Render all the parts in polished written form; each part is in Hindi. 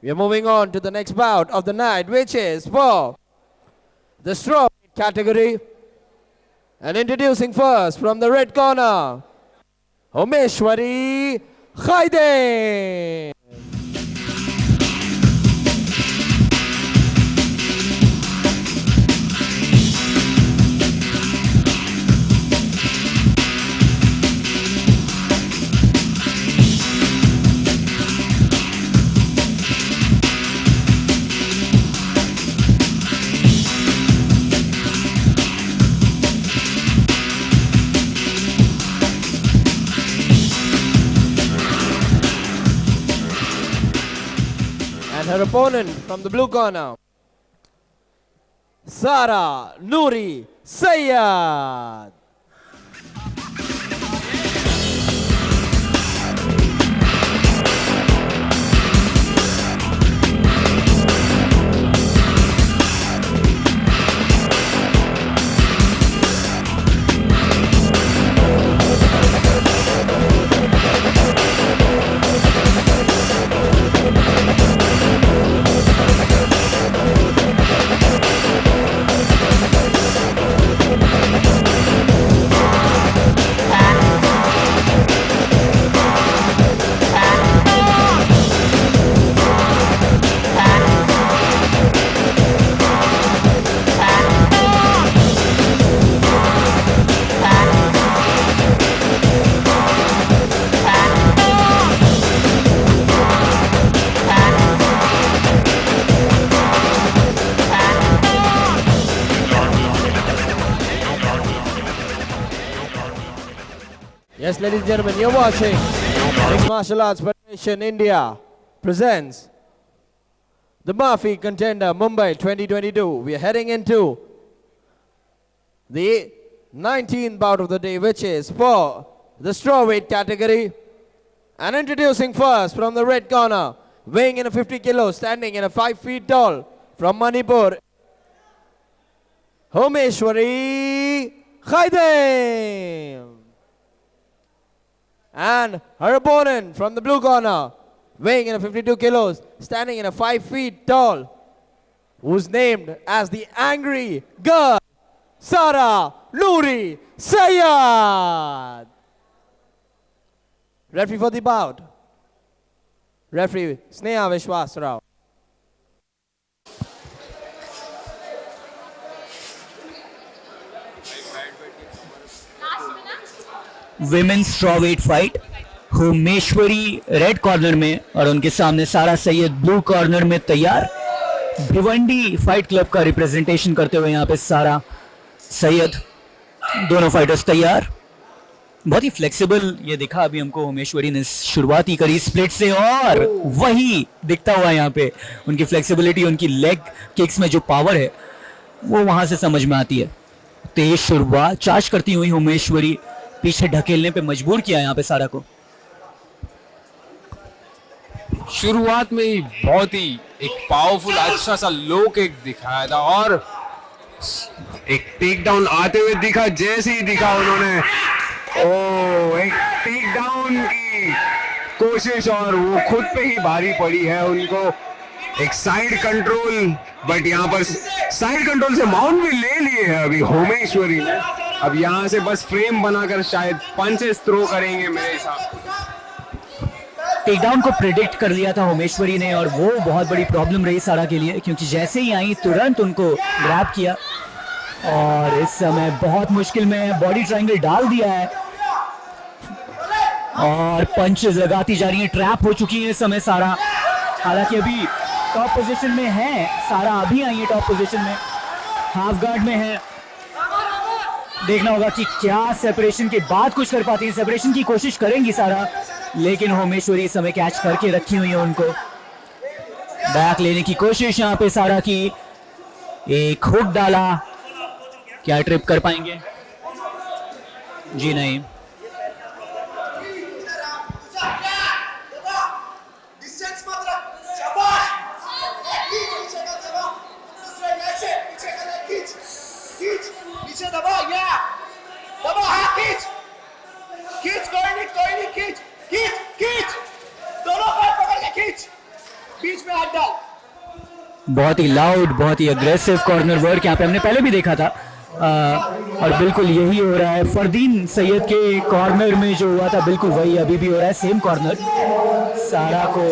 We are moving on to the next bout of the night, which is for the strawweight category. And introducing first from the red corner, Homeshwari Khaide. Her opponent from the blue corner, Sara Noori Sayyad. Yes, ladies and gentlemen, you're watching Mixed Martial Arts Federation India presents the Murphy Contender Mumbai 2022. We are heading into the 19th bout of the day, which is for the strawweight category. And introducing first from the red corner, weighing in a 50 kilos, standing in a 5 feet tall, from Manipur, Homeshwari Khaide. And her opponent from the blue corner, weighing in a 52 kilos, standing in a 5 feet tall, who's named as the Angry Girl, Sara Noori Sayyad. Referee for the bout, Referee Sneha Vishwas Rao. Women strawweight fight, Homeshwari red corner में और उनके सामने सारा सैयद ब्लू कॉर्नर में तैयार। भिवंडी फाइट क्लब का रिप्रेजेंटेशन करते हुए यहाँ पे सारा सैयद, दोनों फाइटर्स तैयार। बहुत ही फ्लेक्सिबल ये दिखा अभी हमको, होमेश्वरी ने शुरुआत ही करी स्प्लिट से और वही दिखता हुआ यहाँ पे उनकी फ्लेक्सिबिलिटी, उनकी लेग किक्स में जो पावर है वो वहां से समझ में आती है। तेज शुरुआत चार्ज करती हुई होमेश्वरी पीछे ढकेलने पे मजबूर किया यहाँ पे सारा को। शुरुआत में ही बहुत ही एक पावरफुल अच्छा सा लो किक दिखाया था और एक टेक डाउन आते हुए दिखा। जैसे ही दिखा उन्होंने एक टेक डाउन की कोशिश और वो खुद पे ही भारी पड़ी है उनको। एक साइड कंट्रोल, बट यहाँ पर साइड कंट्रोल से माउंट भी ले लिए है अभी होमेश्वरी ने। अब यहाँ से बस फ्रेम बनाकर शायद पंचेस थ्रो करेंगे मेरे हिसाब से। टेकडाउन को प्रेडिक्ट कर लिया था होमेश्वरी ने और वो बहुत बड़ी प्रॉब्लम रही सारा के लिए, क्योंकि जैसे ही आई तुरंत उनको ग्रैब किया और इस समय बहुत मुश्किल में बॉडी ट्रायंगल डाल दिया है और पंचेस लगाती जा रही है। ट्रैप हो चुकी है इस समय सारा, हालांकि अभी टॉप पोजीशन में है सारा, अभी आई है टॉप पोजीशन में, हाफ गार्ड में है। देखना होगा कि क्या सेपरेशन के बाद कुछ कर पाती है। सेपरेशन की कोशिश करेंगी सारा, लेकिन होमेश्वरी इस समय कैच करके रखी हुई है उनको। बैक लेने की कोशिश यहाँ पे सारा की, एक हुक डाला, क्या ट्रिप कर पाएंगे? जी नहीं। बहुत ही लाउड, बहुत ही अग्रेसिव कॉर्नर वर्क यहाँ पे हमने पहले भी देखा था। और बिल्कुल यही हो रहा है फरदीन सैयद के कॉर्नर में जो हुआ था, बिल्कुल वही अभी भी हो रहा है। सेम कॉर्नर सारा को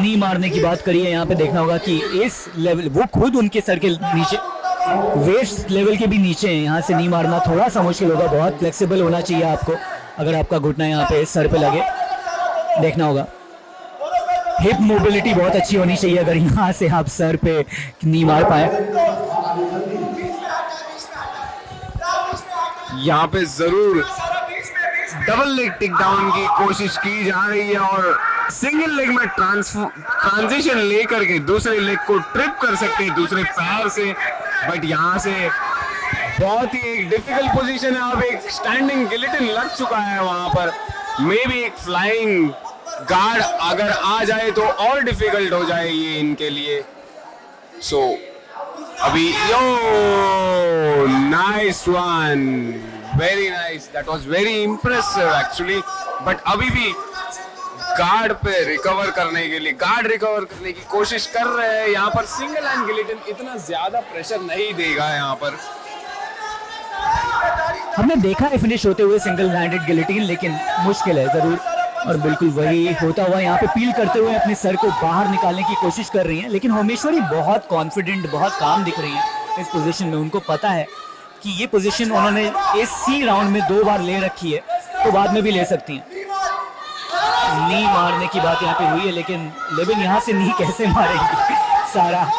नी मारने की बात करी है। यहाँ पे देखना होगा कि इस लेवल, वो खुद उनके सर के नीचे, वेस्ट लेवल के भी नीचे हैं। यहाँ से नी मारना थोड़ा सा मुश्किल होगा, बहुत फ्लेक्सिबल होना चाहिए आपको अगर आपका घुटना यहाँ पे सर पे लगे। देखना होगा हिप मोबिलिटी बहुत अच्छी होनी चाहिए अगर यहाँ से आप सर पे नी मार पाए। यहाँ पे जरूर डबल लेग टेक डाउन की कोशिश की जा रही है और सिंगल लेग में ट्रांजिशन लेकर के दूसरे लेग को ट्रिप कर सकते हैं दूसरे पैर से। बट यहाँ से बहुत ही एक डिफिकल्ट पोजीशन है। अब एक स्टैंडिंग गिलिटिन लग चुका है वहां पर। मे बी एक फ्लाइंग गार्ड अगर आ जाए तो और डिफिकल्ट हो जाए ये इनके लिए। सो अभी यो nice one, very nice, that was very impressive actually. But अभी भी गार्ड पे रिकवर करने के लिए, गार्ड रिकवर करने की कोशिश कर रहे हैं। यहाँ पर सिंगल हैंड गिलिटिन इतना ज्यादा प्रेशर नहीं देगा यहाँ पर। हमने देखा है फिनिश होते हुए सिंगल हैंडेड गिलिटिन, लेकिन मुश्किल है जरूर। और बिल्कुल वही होता हुआ यहाँ पे पील करते हुए अपने सर को बाहर निकालने की कोशिश कर रही हैं। लेकिन होमेश्वरी बहुत कॉन्फिडेंट, बहुत काम दिख रही है इस पोजीशन में। उनको पता है कि ये पोजीशन उन्होंने इस सी राउंड में 2 बार ले रखी है, तो बाद में भी ले सकती हैं। नी मारने की बात यहाँ पे हुई है, लेकिन यहाँ से नी कैसे मारेंगे सारा?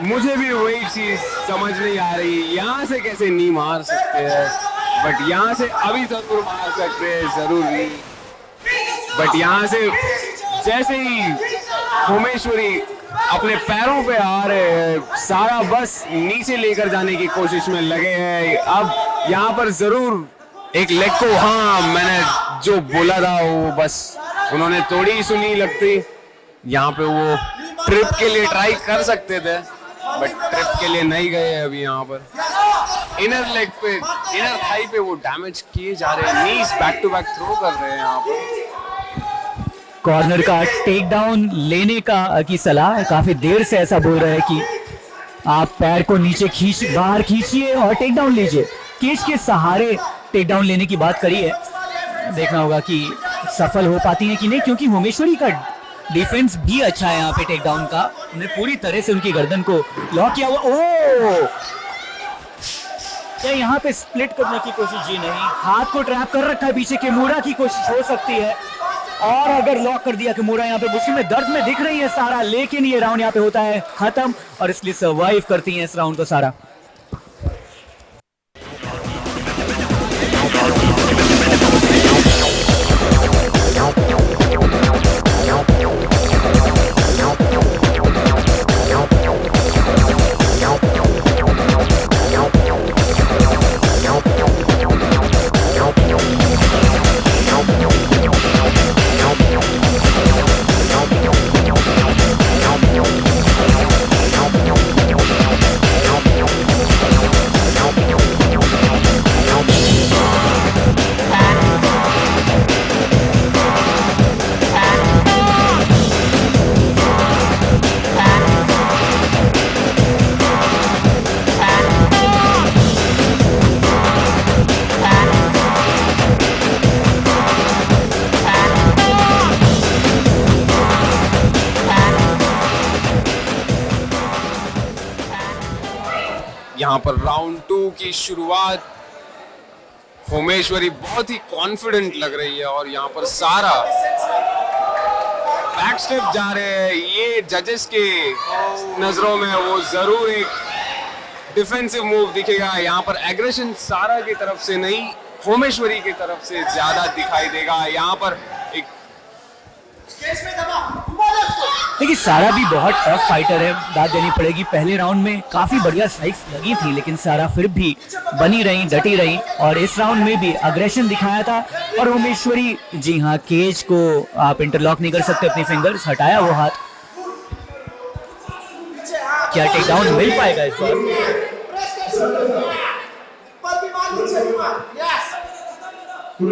मुझे भी वही चीज समझ नहीं आ रही, यहाँ से कैसे नी मार सकते हैं। बट यहाँ से अभी जरूर मार सकते हैं, जरूर नहीं। बट यहाँ से जैसे ही होमेश्वरी अपने पैरों पे आ रहे हैं, सारा बस नीचे लेकर जाने की कोशिश में लगे हैं। अब यहाँ पर जरूर एक लेग को, हाँ मैंने जो बोला था वो बस उन्होंने थोड़ी ही सुनी लगती। यहाँ पे वो ट्रिप के लिए ट्राई कर सकते थे, बट ट्रिप के लिए नहीं गए अभी। यहाँ पर इनर लेग पे, इनर थाई पे वो डैमेज किए जा रहे हैं। नीज बैक टू बैक थ्रो कर रहे हैं यहाँ पर। कॉर्नर का टेक डाउन लेने का की सलाह, काफी देर से ऐसा बोल रहा है कि आप पैर को नीचे खींच, बाहर खींचिए और टेक डाउन लीजिए। केज के सहारे टेक डाउन लेने की बात करी है। देखना होगा कि सफल हो पाती है कि नहीं, क्योंकि होमेश्वरी का डिफेंस भी अच्छा है यहाँ पे टेक डाउन का। उन्हें पूरी तरह से उनकी गर्दन को लॉक किया हुआ। ओह, क्या यहाँ पे स्प्लिट करने की कोशिश? जी नहीं, हाथ को ट्रैप कर रखा है पीछे। किमूरा की कोशिश हो सकती है, और अगर लॉक कर दिया किमूरा यहाँ पे मुश्किल में, दर्द में दिख रही है सारा। लेकिन ये राउंड यहाँ पे होता है खत्म और इसलिए सर्वाइव करती है इस राउंड को सारा। यहाँ पर राउंड 2 की शुरुआत होमेश्वरी बहुत ही कॉन्फिडेंट लग रही है और यहाँ पर सारा बैक स्टेप जा रहे हैं। ये जजेस के नजरों में वो जरूर एक डिफेंसिव मूव दिखेगा। यहाँ पर एग्रेशन सारा की तरफ से नहीं, होमेश्वरी की तरफ से ज्यादा दिखाई देगा। यहाँ पर एक देखिए सारा भी बहुत टफ फाइटर है, दाद देनी पड़ेगी। पहले राउंड में काफी बढ़िया स्ट्राइक्स लगी थी, लेकिन सारा फिर भी बनी रही, डटी रही और इस राउंड में भी अग्रेशन दिखाया था। और होमेश्वरी, जी हाँ, केज को आप इंटरलॉक नहीं कर सकते अपनी फिंगर्स, हटाया वो हाथ। क्या टेक डाउन मिल पाएगा इस बार? डबल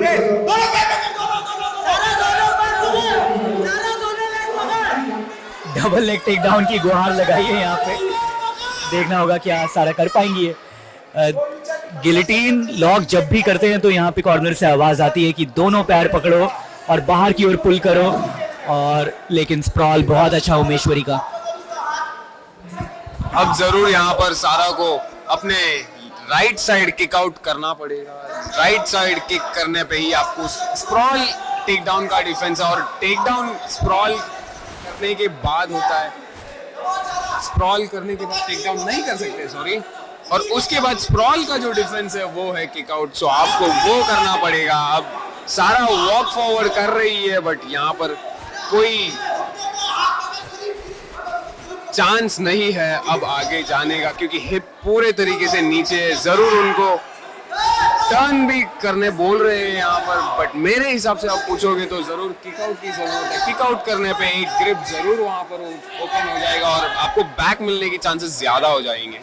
लेग टेक डाउन की गुहार लगाई है यहाँ पे, देखना होगा क्या सारा कर पाएंगी। गिलिटीन लॉक जब भी करते हैं तो यहाँ पे कॉर्नर से आवाज आती है कि दोनों पैर पकड़ो और बाहर की ओर पुल करो, और लेकिन स्प्रॉल बहुत अच्छा उमेश्वरी का। अब जरूर यहाँ पर सारा को अपने राइट साइड किक आउट करना पड़ेगा। राइट साइड किक करने पे ही आपको स्प्रॉल टेक डाउन का डिफेंस है, और टेक डाउन स्प्रॉल करने के बाद होता है। स्प्रॉल करने के बाद टेक डाउन नहीं कर सकते, सॉरी, और उसके बाद स्प्रॉल का जो डिफेंस है वो है किक आउट। सो आपको वो करना पड़ेगा। अब सारा वॉक फॉरवर्ड कर रही है, बट यहाँ पर कोई चांस नहीं है अब आगे जाने का, क्योंकि हिप पूरे तरीके से नीचे है। जरूर उनको टर्न भी करने बोल रहे हैं यहाँ पर, बट मेरे हिसाब से आप पूछोगे तो जरूर किक आउट की जरूरत है। किक आउट करने पे एक ग्रिप जरूर वहां पर ओपन हो जाएगा और आपको बैक मिलने की चांसेस ज्यादा हो जाएंगे।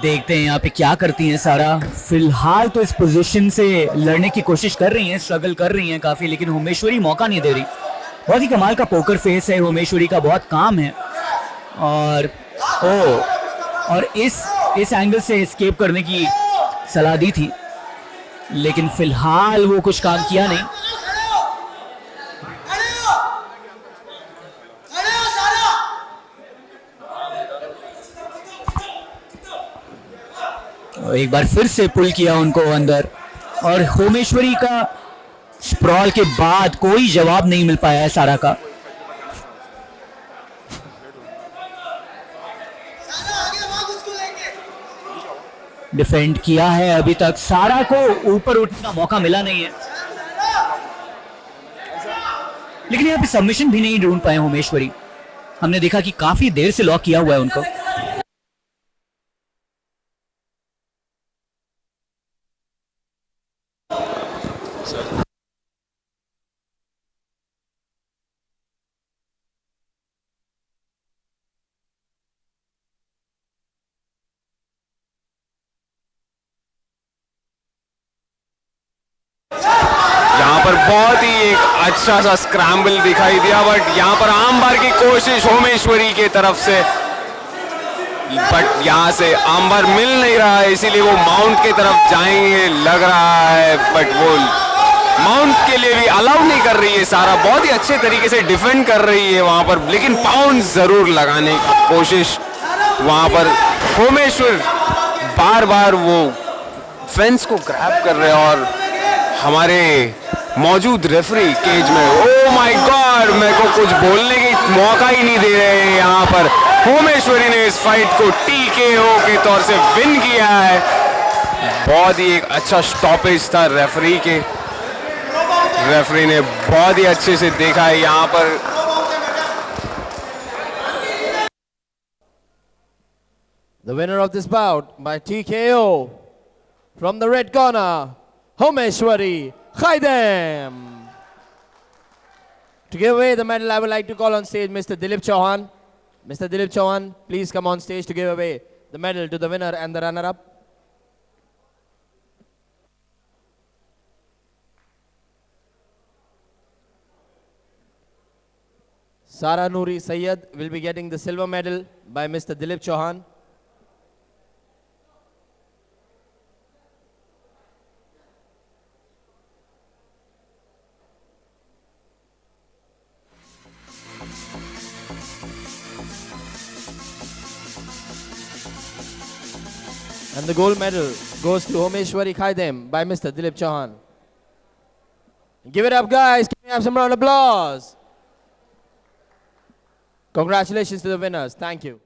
देखते हैं यहाँ पे क्या करती हैं सारा। फिलहाल तो इस पोजीशन से लड़ने की कोशिश कर रही हैं, स्ट्रगल कर रही हैं काफी, लेकिन उमेश्वरी मौका नहीं दे रही। बहुत ही कमाल का पोकर फेस है उमेश्वरी का, बहुत काम है। और इस एंगल से एस्केप करने की सलाह दी थी, लेकिन फिलहाल वो कुछ काम किया नहीं। एक बार फिर से पुल किया उनको अंदर, और होमेश्वरी का स्प्रॉल के बाद कोई जवाब नहीं मिल पाया है सारा का। डिफेंड किया है अभी तक, सारा को ऊपर उठने का मौका मिला नहीं है, लेकिन यहाँ पे सबमिशन भी नहीं ढूंढ पाए होमेश्वरी। हमने देखा कि काफी देर से लॉक किया हुआ है उनको। बहुत ही एक अच्छा सा स्क्रैम्बल दिखाई दिया, बट यहाँ पर आमबार की कोशिश होमेश्वरी के तरफ से, बट यहाँ से आमबार मिल नहीं रहा है, इसीलिए वो माउंट की तरफ जाएंगे लग रहा है, बट वो माउंट के लिए भी अलाउ नहीं कर रही है। सारा बहुत ही अच्छे तरीके से डिफेंड कर रही है वहां पर, लेकिन पाउंड जरूर लगाने की कोशिश वहां पर होमेश्वर बार बार वो फेंस को ग्रैब कर रहे हैं, और हमारे मौजूद रेफरी केज में, ओ माय गॉड, मेरे को कुछ बोलने की मौका ही नहीं दे रहे हैं। यहाँ पर होमेश्वरी ने इस फाइट को TKO के तौर से विन किया है। बहुत ही एक अच्छा स्टॉपेज था रेफरी ने बहुत ही अच्छे से देखा है यहाँ पर। The winner of this bout by TKO from the red corner, Homeshwari Khaidem. To give away the medal, I would like to call on stage Mr. Dilip Chauhan. Mr. Dilip Chauhan, please come on stage to give away the medal to the winner and the runner-up. Sara Noori Sayyed will be getting the silver medal by Mr. Dilip Chauhan. And the gold medal goes to Homeshwari Khaidem by Mr. Dilip Chauhan. Give it up, guys. Can we have some round of applause? Congratulations to the winners. Thank you.